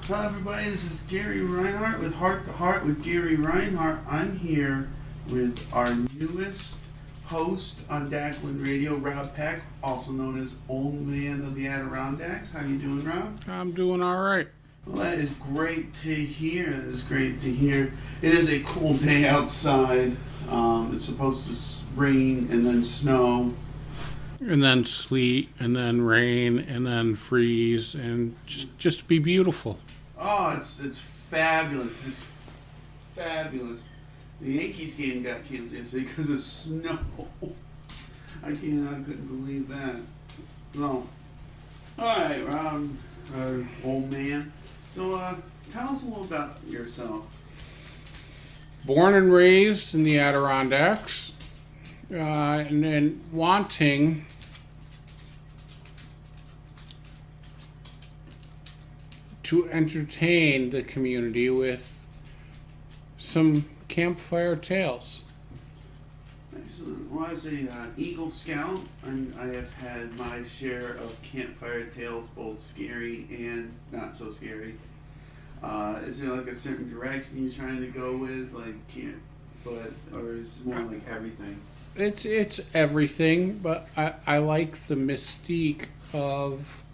Hello, everybody. This is Gary Reinhardt with Heart to Heart with Gary Reinhardt. I'm here with our newest host on Dackland Radio, Rob Peck, also known as Old Man of the Adirondacks. How you doing, Rob? I'm doing all right. Well, that is great to hear. That is great to hear. It is a cool day outside. It's supposed to rain and then snow. And then sleet, and then rain, and then freeze, and just be beautiful. Oh, it's fabulous. It's fabulous. The Yankees game got canceled yesterday because of snow. I couldn't believe that. No. All right, Rob, old man. So, tell us a little about yourself. Born and raised in the Adirondacks, and then wanting to entertain the community with some campfire tales. Excellent. Well, as a Eagle Scout, I have had my share of campfire tales, both scary and not so scary. Is there like a certain direction you're trying to go with, like or is it more like everything? It's everything, but I like the mystique of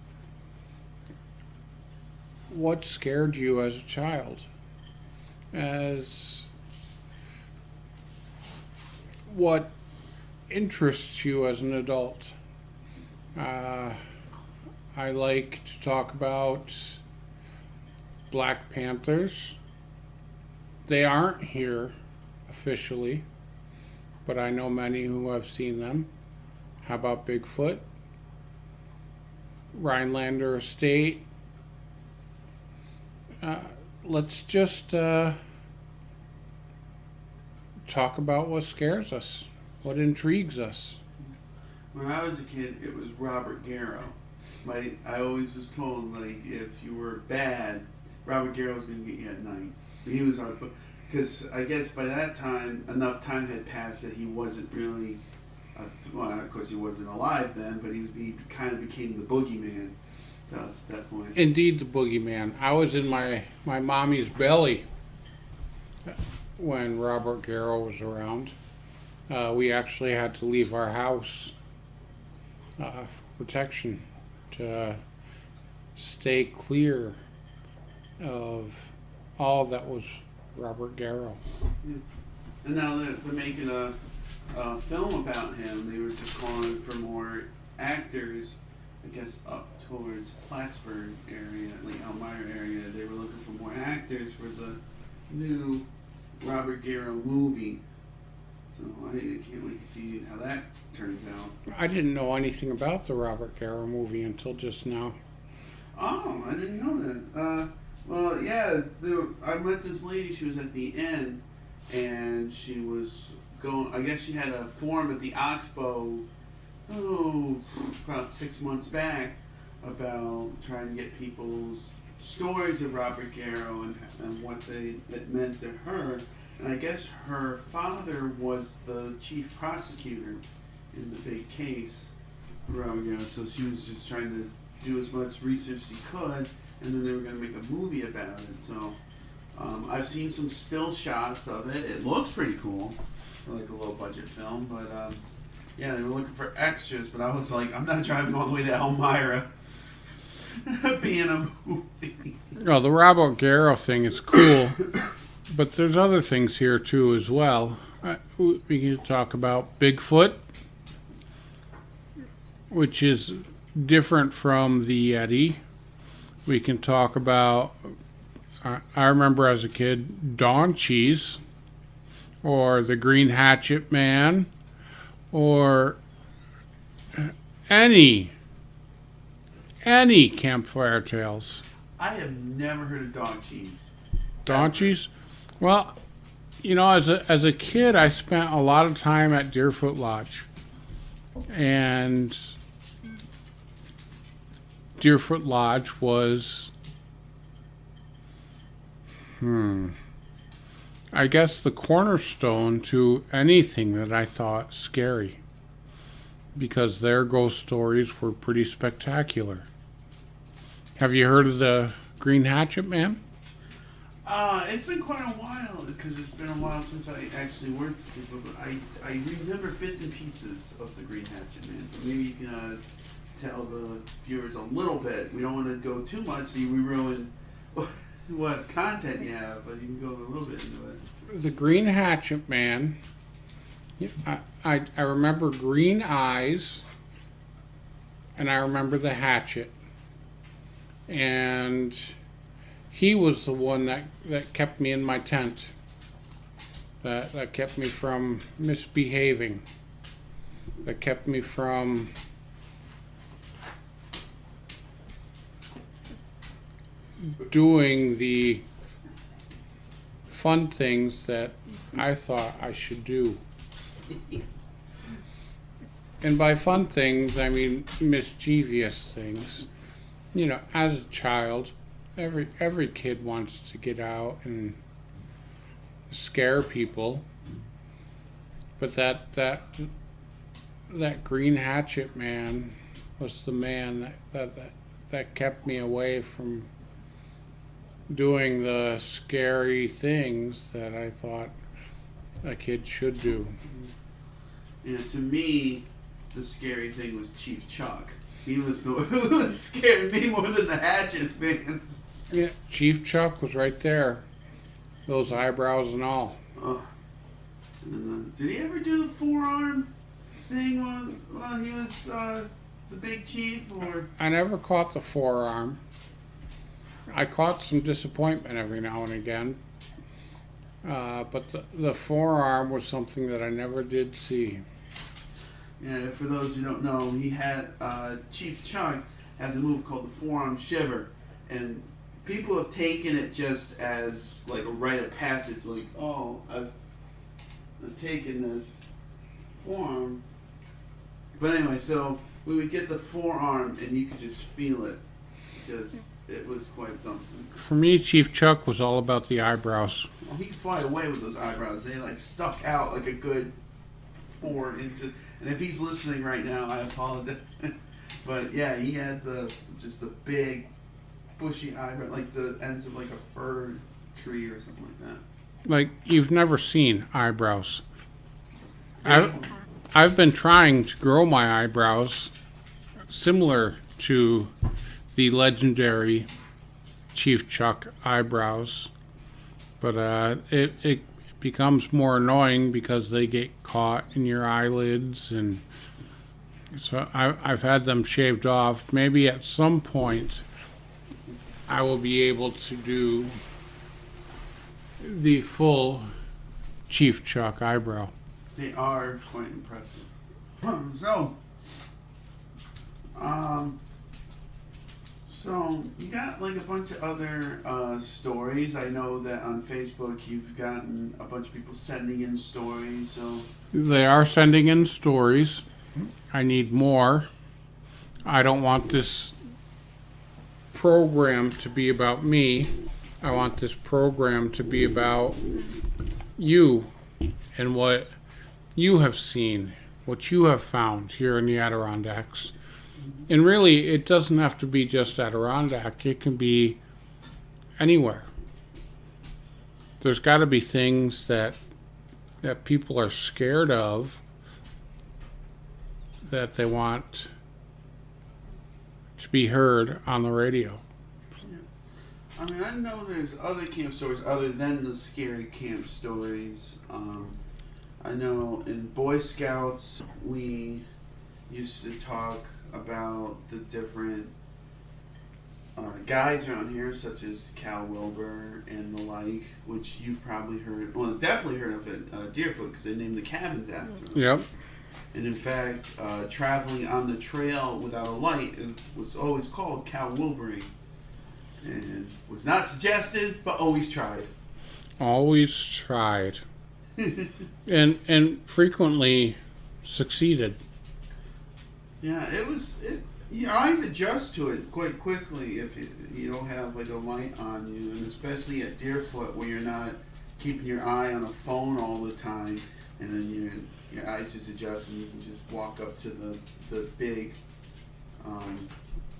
what scared you as a child, as what interests you as an adult. I like to talk about Black Panthers. They aren't here officially, but I know many who have seen them. How about Bigfoot? Rhinelander Estate. Let's just talk about what scares us, what intrigues us. When I was a kid, it was Robert Garrow. I always was told, like, if you were bad, Robert Garrow was going to get you at night. He was our, because I guess by that time, enough time had passed that he wasn't really, well, of course he wasn't alive then, but he kind of became the boogeyman to us at that point. Indeed, the boogeyman. I was in my mommy's belly when Robert Garrow was around. We actually had to leave our house for protection to stay clear of all that was Robert Garrow. Yeah. And now they're making a film about him. They were just calling for more actors, I guess, up towards Plattsburgh area, like Elmira area. They were looking for more actors for the new Robert Garrow movie. So I can't wait to see how that turns out. I didn't know anything about the Robert Garrow movie until just now. Oh, I didn't know that. Well, yeah, I met this lady. She was at the end, and she was going. I guess she had a forum at the Oxbow. About 6 months back, about trying to get people's stories of Robert Garrow and what it meant to her. And I guess her father was the chief prosecutor in the big case for Robert Garrow. So she was just trying to do as much research as she could, and then they were going to make a movie about it. So I've seen some still shots of it. It looks pretty cool, for like a low budget film, but yeah, they were looking for extras, but I was like, I'm not driving all the way to Elmira being a movie. No, the Robert Garrow thing is cool, but there's other things here too as well. We can talk about Bigfoot, which is different from the Yeti. We can talk about, I remember as a kid, Dawn Cheese, or the Green Hatchet Man, or any campfire tales. I have never heard of dog cheese. Dawn Cheese? Well, you know, as a kid, I spent a lot of time at Deerfoot Lodge. And Deerfoot Lodge was, I guess, the cornerstone to anything that I thought scary, because their ghost stories were pretty spectacular. Have you heard of the Green Hatchet Man? It's been quite a while because it's been a while since I actually worked with people. But I remember bits and pieces of the Green Hatchet Man. But maybe you can tell the viewers a little bit. We don't want to go too much so we ruin what content you have, but you can go a little bit into it. The Green Hatchet Man. I remember green eyes, and I remember the hatchet. And he was the one that kept me in my tent, that kept me from misbehaving, that kept me from doing the fun things that I thought I should do. And by fun things, I mean mischievous things. You know, as a child, every kid wants to get out and scare people. But that Green Hatchet Man was the man that kept me away from doing the scary things that I thought a kid should do. You know, to me, the scary thing was Chief Chuck. He was the one who scared me more than the Hatchet Man. Yeah, Chief Chuck was right there. Those eyebrows and all. Oh. And, did he ever do the forearm thing while he was the big chief? Or I never caught the forearm. I caught some disappointment every now and again. But the forearm was something that I never did see. Yeah, for those who don't know, he had Chief Chuck has a move called the forearm shiver, and people have taken it just as like a rite of passage, like, oh, I've taken this forearm. But anyway, so we would get the forearm, and you could just feel it. It was quite something. For me, Chief Chuck was all about the eyebrows. Well, he could fly away with those eyebrows. They like stuck out like a good 4 inches. And if he's listening right now, I apologize. But yeah, he had just the big, bushy eyebrow, like the ends of like a fir tree or something like that. Like, you've never seen eyebrows. I've been trying to grow my eyebrows similar to the legendary Chief Chuck eyebrows, but it becomes more annoying because they get caught in your eyelids, and so I've had them shaved off. Maybe at some point I will be able to do the full Chief Chuck eyebrow. They are quite impressive. So you got like a bunch of other stories. I know that on Facebook you've gotten a bunch of people sending in stories. So they are sending in stories. I need more. I don't want this program to be about me. I want this program to be about you and what you have seen, what you have found here in the Adirondacks. And really, it doesn't have to be just Adirondack. It can be anywhere. There's got to be things that people are scared of that they want to be heard on the radio. Yeah. I mean, I know there's other camp stories other than the scary camp stories. I know in Boy Scouts we used to talk about the different guides around here, such as Cal Wilbur and the like, which you've probably heard, well, definitely heard of it, Deerfoot, because they named the cabins after him. Yep. And in fact, traveling on the trail without a light was always called Cal Wilbering, and was not suggested, but always tried. Always tried. and frequently succeeded. Yeah, your eyes adjust to it quite quickly if you don't have like a light on you, and especially at Deerfoot where you're not keeping your eye on a phone all the time, and then your eyes just adjust and you can just walk up to the big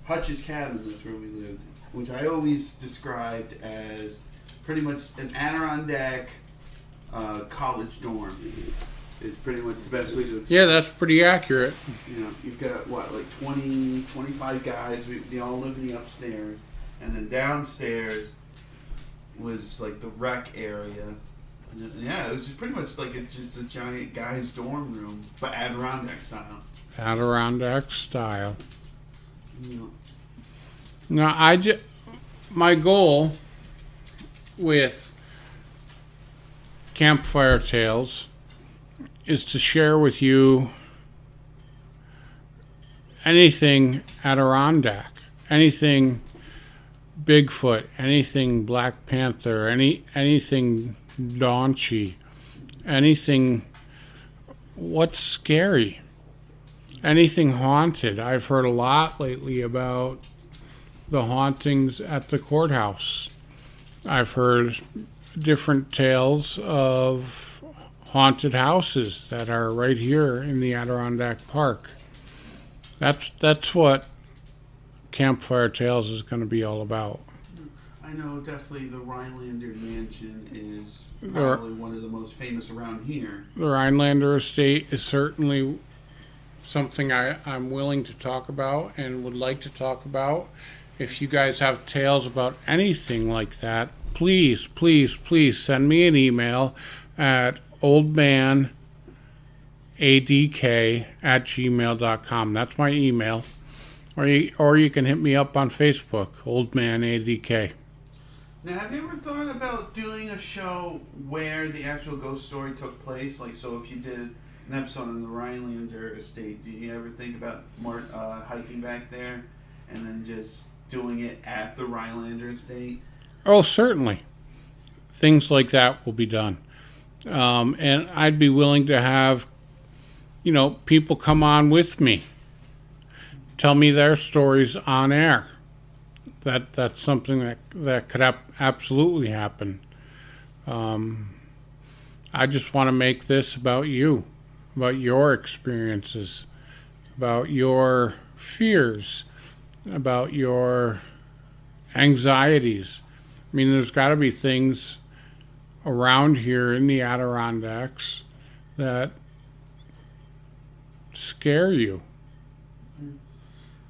Hutch's cabin. That's where we lived. which I always described as pretty much an Adirondack college dorm. Is pretty much the best way to explain. Yeah, that's pretty accurate. You know, you've got what, like 20, 25 guys. They all live in the upstairs, and then downstairs was like the rec area. Yeah, it was just pretty much like it's just a giant guy's dorm room, but Adirondack style. Adirondack style. Yeah. Now, my goal with Campfire Tales is to share with you anything Adirondack, anything Bigfoot, anything Black Panther, anything Daunchy, anything what's scary, anything haunted. I've heard a lot lately about the hauntings at the courthouse. I've heard different tales of haunted houses that are right here in the Adirondack Park. That's what Campfire Tales is going to be all about. I know definitely the Rhinelander Mansion is probably one of the most famous around here. The Rhinelander Estate is certainly something I'm willing to talk about and would like to talk about. If you guys have tales about anything like that, please, please, please send me an email at oldmanadk@gmail.com. That's my email. Or you can hit me up on Facebook, Old Man ADK. Now, have you ever thought about doing a show where the actual ghost story took place? Like, so if you did an episode on the Rhinelander Estate, do you ever think about more hiking back there and then just doing it at the Rhinelander Estate? Oh, certainly. Things like that will be done. And I'd be willing to have, people come on with me. Tell me their stories on air. That's something that could absolutely happen. I just want to make this about you, about your experiences, about your fears, about your anxieties. I mean, there's got to be things around here in the Adirondacks that scare you.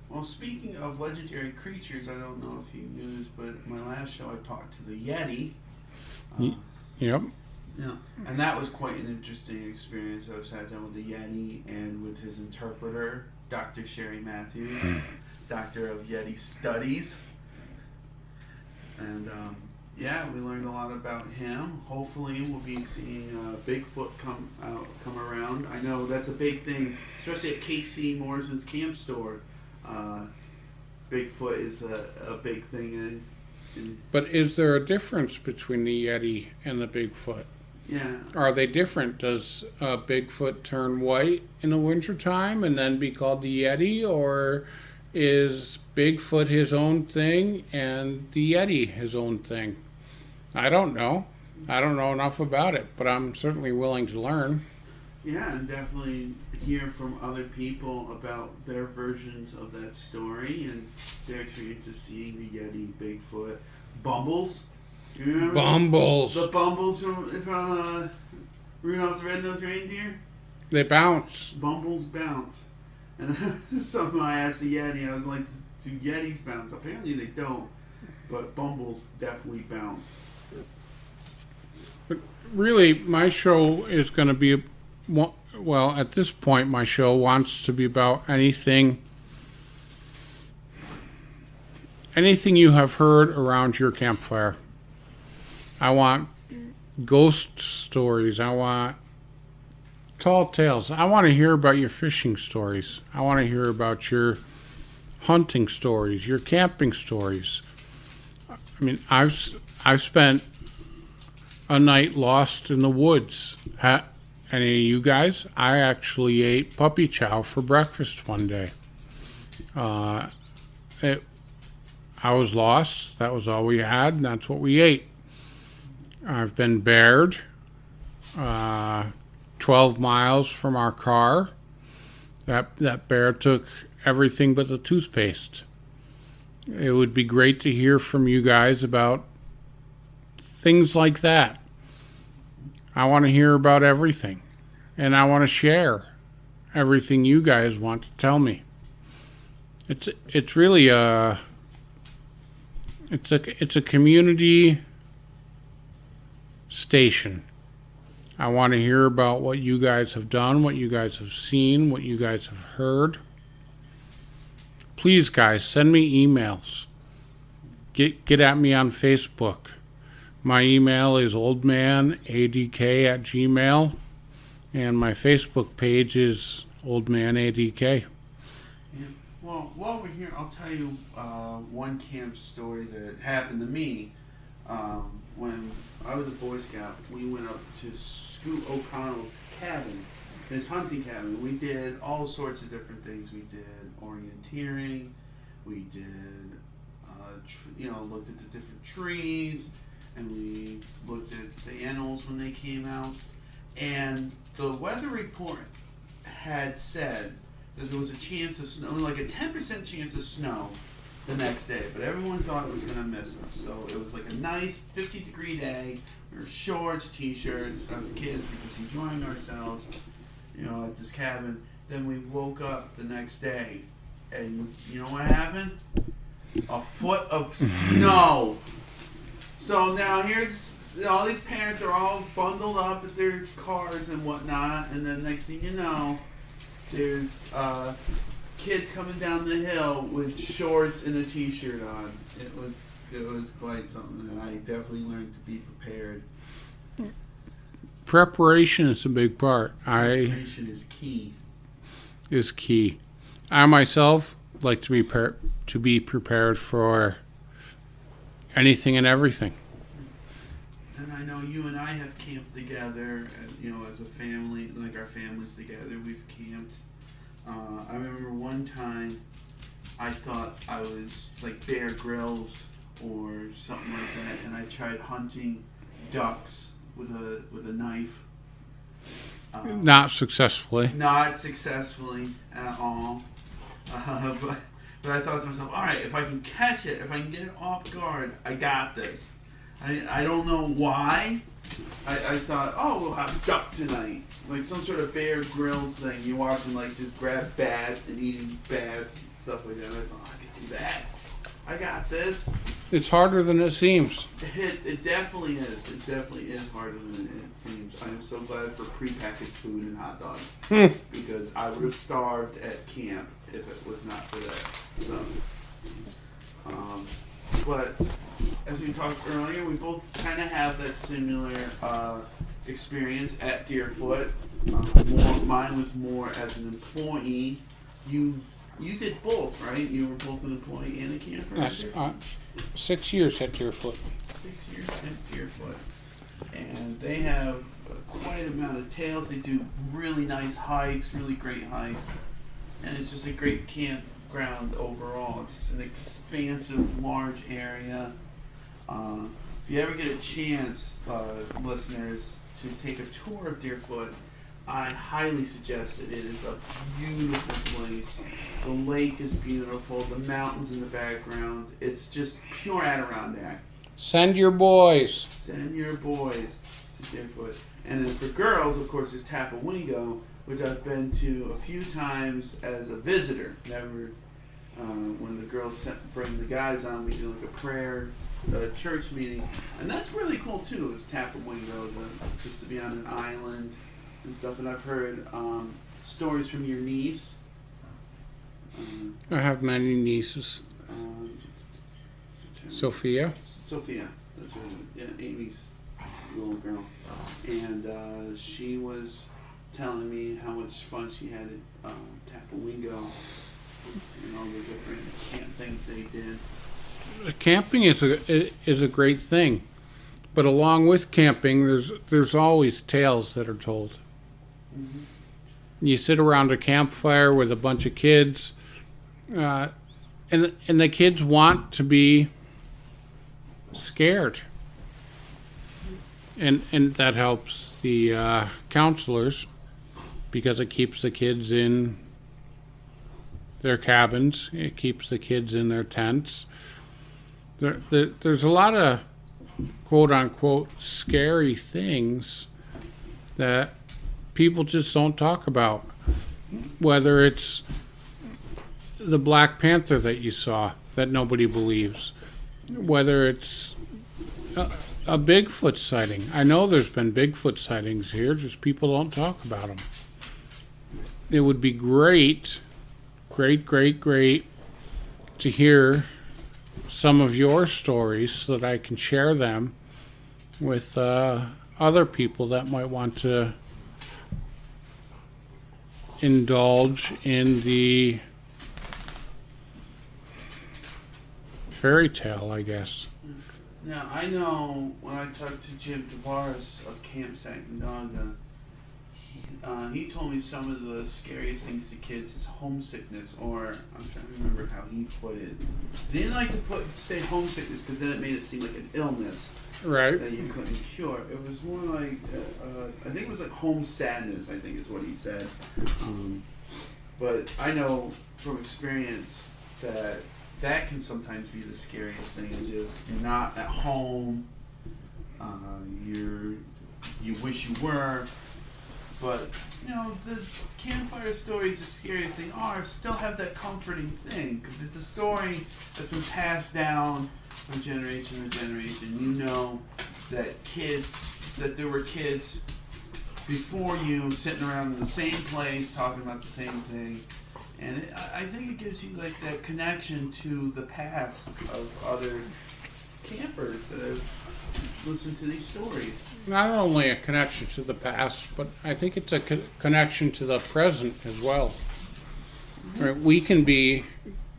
Well, speaking of legendary creatures, I don't know if you knew this, but my last show I talked to the Yeti. Yep. Yeah, and that was quite an interesting experience. I sat down with the Yeti and with his interpreter, Dr. Sherry Matthews, Doctor of Yeti Studies. And we learned a lot about him. Hopefully we'll be seeing Bigfoot come around. I know that's a big thing, especially at KC Morrison's Camp Store. Bigfoot is a big thing. But is there a difference between the Yeti and the Bigfoot? Yeah. Are they different? Does Bigfoot turn white in the wintertime and then be called the Yeti? Or is Bigfoot his own thing and the Yeti his own thing? I don't know. I don't know enough about it, but I'm certainly willing to learn. Yeah, and definitely hear from other people about their versions of that story and their experiences seeing the Yeti, Bigfoot, Bumbles. You remember Bumbles. The Bumbles from Rudolph the Red-Nosed Reindeer? They bounce. Bumbles bounce. And something I asked the Yeti, I was like, do Yetis bounce? Apparently they don't, but Bumbles definitely bounce. But really, my show is going to be, well, at this point, my show wants to be about anything you have heard around your campfire. I want ghost stories. I want tall tales. I want to hear about your fishing stories. I want to hear about your hunting stories, your camping stories. I mean, I've spent a night lost in the woods. Any of you guys? I actually ate puppy chow for breakfast one day. I was lost. That was all we had, and that's what we ate. I've been bared 12 miles from our car. That bear took everything but the toothpaste. It would be great to hear from you guys about things like that. I want to hear about everything, and I want to share everything you guys want to tell me. It's really it's a community station. I want to hear about what you guys have done, what you guys have seen, what you guys have heard. Please, guys, send me emails. Get at me on Facebook. My email is oldmanadk@gmail, and my Facebook page is Old Man ADK. Yeah. Well, while we're here, I'll tell you one camp story that happened to me. When I was a Boy Scout, we went up to Scoot O'Connell's cabin, his hunting cabin. We did all sorts of different things. We did orienteering. We did, looked at the different trees, and we looked at the animals when they came out. And the weather report had said that there was a chance of snow, like a 10% chance of snow the next day, but everyone thought it was going to miss us. So it was like a nice 50-degree day. We were shorts, t-shirts, as kids, we were just enjoying ourselves, at this cabin. Then we woke up the next day, and you know what happened? A foot of snow. So now here's all these parents are all bundled up at their cars and whatnot, and then next thing you know, there's kids coming down the hill with shorts and a t-shirt on. It was quite something, and I definitely learned to be prepared. Preparation is a big part. Preparation is key. I myself like to be prepared for anything and everything. And I know you and I have camped together, as a family, like our families together. We've camped. I remember one time I thought I was like Bear Grylls or something like that, and I tried hunting ducks with a knife. Not successfully. Not successfully at all. But I thought to myself, all right, if I can catch it, if I can get it off guard, I got this. I don't know why. I thought, we'll have duck tonight. Like some sort of Bear Grylls thing. You watch them like just grab bats and eating bats and stuff like that. I thought, I could do that. I got this. It's harder than it seems. It definitely is. It definitely is harder than it seems. I'm so glad for prepackaged food and hot dogs. Because I would have starved at camp if it was not for that. So, but as we talked earlier, we both kind of have that similar experience at Deerfoot. Mine was more as an employee. You did both, right? You were both an employee and a camper? Yes, 6 years at Deerfoot. 6 years at Deerfoot. And they have quite an amount of tails. They do really nice hikes, really great hikes. And it's just a great campground overall. It's just an expansive, large area. If you ever get a chance, listeners, to take a tour of Deerfoot, I highly suggest it. It is a beautiful place. The lake is beautiful. The mountains in the background. It's just pure Adirondack. Send your boys. Send your boys to Deerfoot. And then for girls, of course, there's Tapawingo, which I've been to a few times as a visitor. Never, when the girls bring the guys on, we do like a prayer church meeting. And that's really cool too, is Tapawingo, just to be on an island and stuff. And I've heard stories from your niece. I have many nieces. Sophia, that's her name. Yeah, Amy's little girl. And she was telling me how much fun she had at Tapawingo and all the different camp things they did. Camping is a great thing, but along with camping, there's always tales that are told. Mm-hmm. You sit around a campfire with a bunch of kids, and the kids want to be scared, and that helps the counselors because it keeps the kids in their cabins. It keeps the kids in their tents. There's a lot of quote-unquote scary things that people just don't talk about. Whether it's the Black Panther that you saw that nobody believes, whether it's a Bigfoot sighting. I know there's been Bigfoot sightings here, just people don't talk about them. It would be great to hear some of your stories so that I can share them with other people that might want to indulge in the fairy tale, I guess. Now, I know when I talked to Jim Tavares of Camp Sacandaga, he told me some of the scariest things to kids is homesickness, or I'm trying to remember how he put it. He didn't like to say homesickness because then it made it seem like an illness Right. that you couldn't cure. It was more like, I think it was like home sadness, I think is what he said. But I know from experience that can sometimes be the scariest thing, is just you're not at home, you wish you were, but the campfire stories, the scariest thing still have that comforting thing, because it's a story that's been passed down from generation to generation. You know that there were kids before you sitting around in the same place talking about the same thing. And I think it gives you like that connection to the past of other campers that have listened to these stories. Not only a connection to the past, but I think it's a connection to the present as well. Right? We can be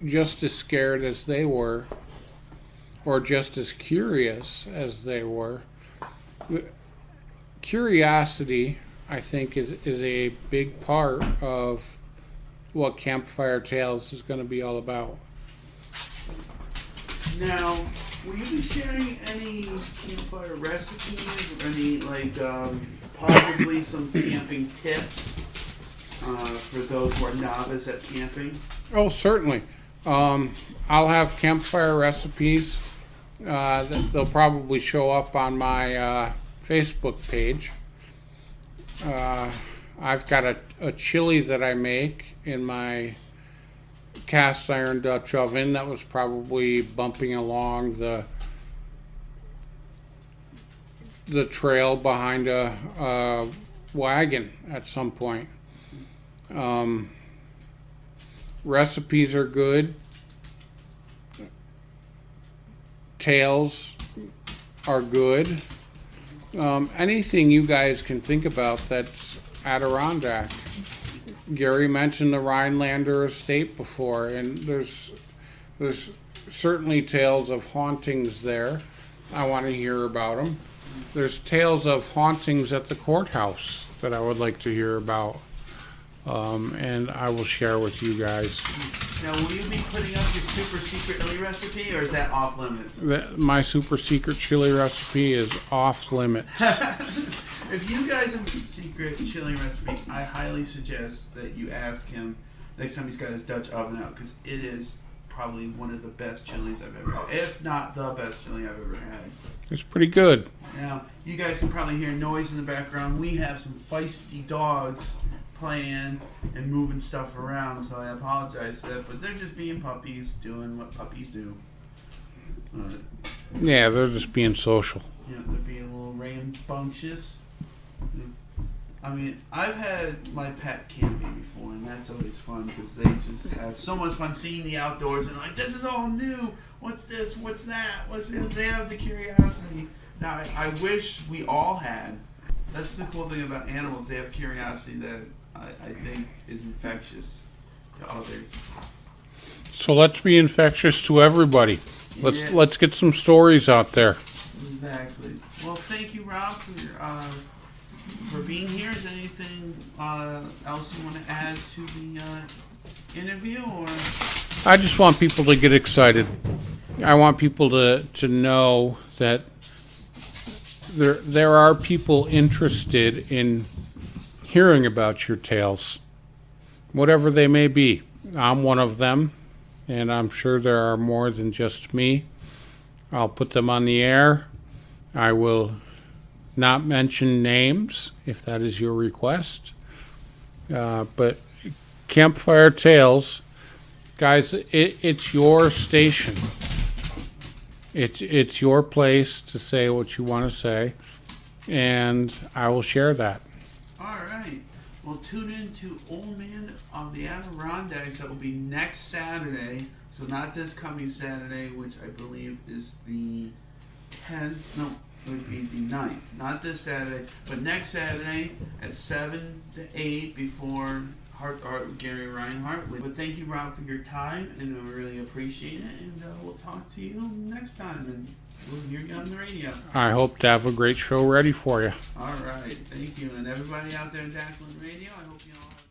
just as scared as they were, or just as curious as they were. Curiosity, I think, is a big part of what Campfire Tales is going to be all about. Now, will you be sharing any campfire recipes or any, possibly some camping tips for those who are novice at camping? Oh, certainly. I'll have campfire recipes. They'll probably show up on my Facebook page. I've got a chili that I make in my cast iron Dutch oven that was probably bumping along the trail behind a wagon at some point. Recipes are good. Tales are good. Anything you guys can think about that's Adirondack. Gary mentioned the Rhinelander estate before, and there's certainly tales of hauntings there. I want to hear about them. There's tales of hauntings at the courthouse that I would like to hear about, and I will share with you guys. Now, will you be putting up your super secret chili recipe, or is that off limits? My super secret chili recipe is off limits. If you guys have a secret chili recipe, I highly suggest that you ask him next time he's got his Dutch oven out, because it is probably one of the best chilies I've ever had, if not the best chili I've ever had. It's pretty good. Now, you guys can probably hear noise in the background. We have some feisty dogs playing and moving stuff around, so I apologize for that, but they're just being puppies, doing what puppies do. Yeah, they're just being social. They're being a little rambunctious. I mean, I've had my pet camping before, and that's always fun because they just have so much fun seeing the outdoors and like, this is all new. What's this? What's that? What's it? They have the curiosity. Now, I wish we all had. That's the cool thing about animals. They have curiosity that I think is infectious to others. So let's be infectious to everybody. Let's get some stories out there. Exactly. Well, thank you, Rob, for being here. Is there anything else you want to add to the interview, or? I just want people to get excited. I want people to know that there are people interested in hearing about your tales, whatever they may be. I'm one of them, and I'm sure there are more than just me. I'll put them on the air. I will not mention names if that is your request. But Campfire Tales, guys, it's your station. It's your place to say what you want to say, and I will share that. All right. Well, tune in to Old Man of the Adirondacks. That will be next Saturday. So not this coming Saturday, which I believe is the 10th. No, it would be the 9th. Not this Saturday, but next Saturday at 7 to 8 before Gary Reinhardt. But thank you, Rob, for your time, and I really appreciate it. And we'll talk to you next time, and we'll hear you on the radio. I hope to have a great show ready for you. All right. Thank you. And everybody out there in Dackland Radio, I hope you all have